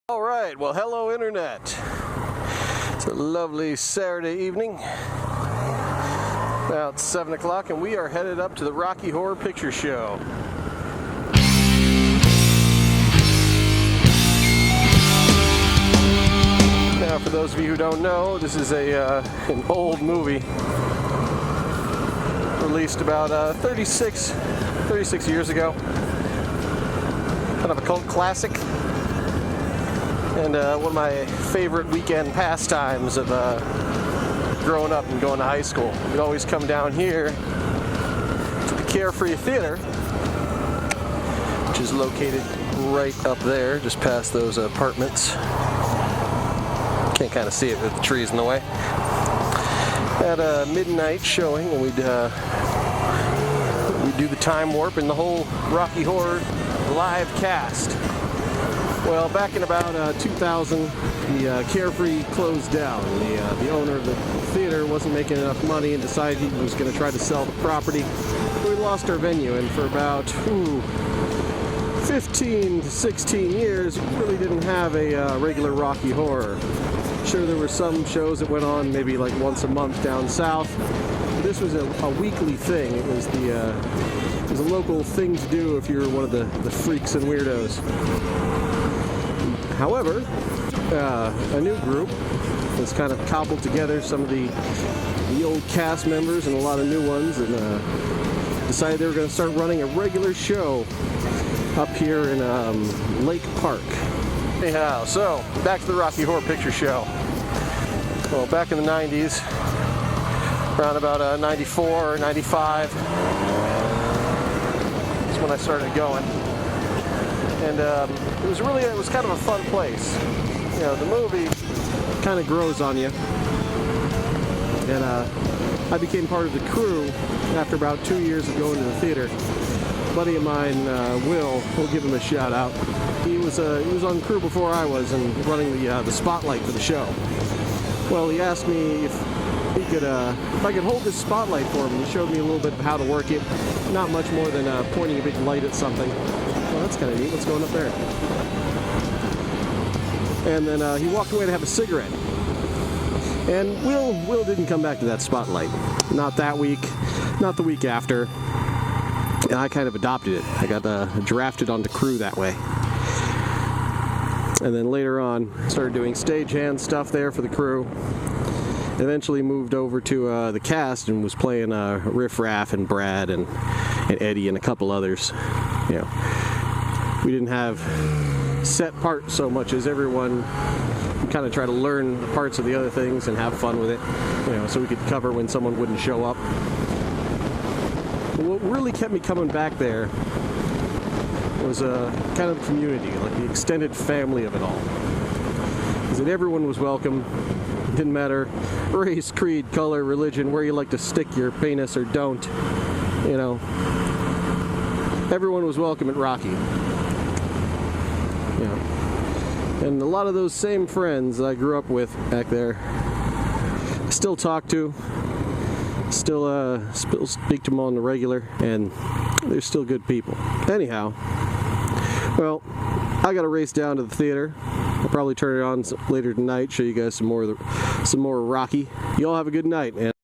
All right, well, hello Internet. It's a lovely Saturday evening, about 7 o'clock, and we are headed up to the Rocky Horror Picture Show. Now, for those of you who don't know, this is an old movie released about 36 years ago. Kind of a cult classic. And one of my favorite weekend pastimes of growing up and going to high school. We'd always come down here to the Kelsey Theater, which is located right up there, just past those apartments. Can't kind of see it with the trees in the way. At a midnight showing, and we'd do the time warp and the whole Rocky Horror live cast. Well, back in about 2000, the Carefree closed down. The owner of the theater wasn't making enough money and decided he was going to try to sell the property. We lost our venue, and for about 15 to 16 years, we really didn't have a regular Rocky Horror. Sure, there were some shows that went on maybe like once a month down south. This was a weekly thing. It was a local thing to do if you were one of the freaks and weirdos. However, a new group has kind of cobbled together some of the old cast members and a lot of new ones, and decided they were going to start running a regular show up here in Lake Park. Anyhow, so back to the Rocky Horror Picture Show. Well, back in the 90s, around about 94 or 95, that's when I started going. And it was kind of a fun place. You know, the movie kind of grows on you. And I became part of the crew after about 2 years of going to the theater. A buddy of mine, we'll give him a shout out. He was on crew before I was and running the spotlight for the show. Well, he asked me if I could hold this spotlight for him. He showed me a little bit of how to work it. Not much more than pointing a big light at something. Well, that's kind of neat. What's going up there? And then he walked away to have a cigarette. And Will didn't come back to that spotlight. Not that week, not the week after. And I kind of adopted it. I got drafted onto crew that way. And then later on, started doing stagehand stuff there for the crew. Eventually moved over to the cast and was playing Riff Raff and Brad and Eddie and a couple others. You know, we didn't have set parts so much as everyone kind of try to learn the parts of the other things and have fun with it. You know, so we could cover when someone wouldn't show up. But what really kept me coming back there was kind of the community, like the extended family of it all. Because that everyone was welcome. Didn't matter race, creed, color, religion, where you like to stick your penis or don't. You know, everyone was welcome at Rocky. You know, and a lot of those same friends I grew up with back there, I still talk to, still speak to them on the regular, and they're still good people. Anyhow, well, I got to race down to the theater. I'll probably turn it on later tonight, show you guys some more Rocky. You all have a good night, man.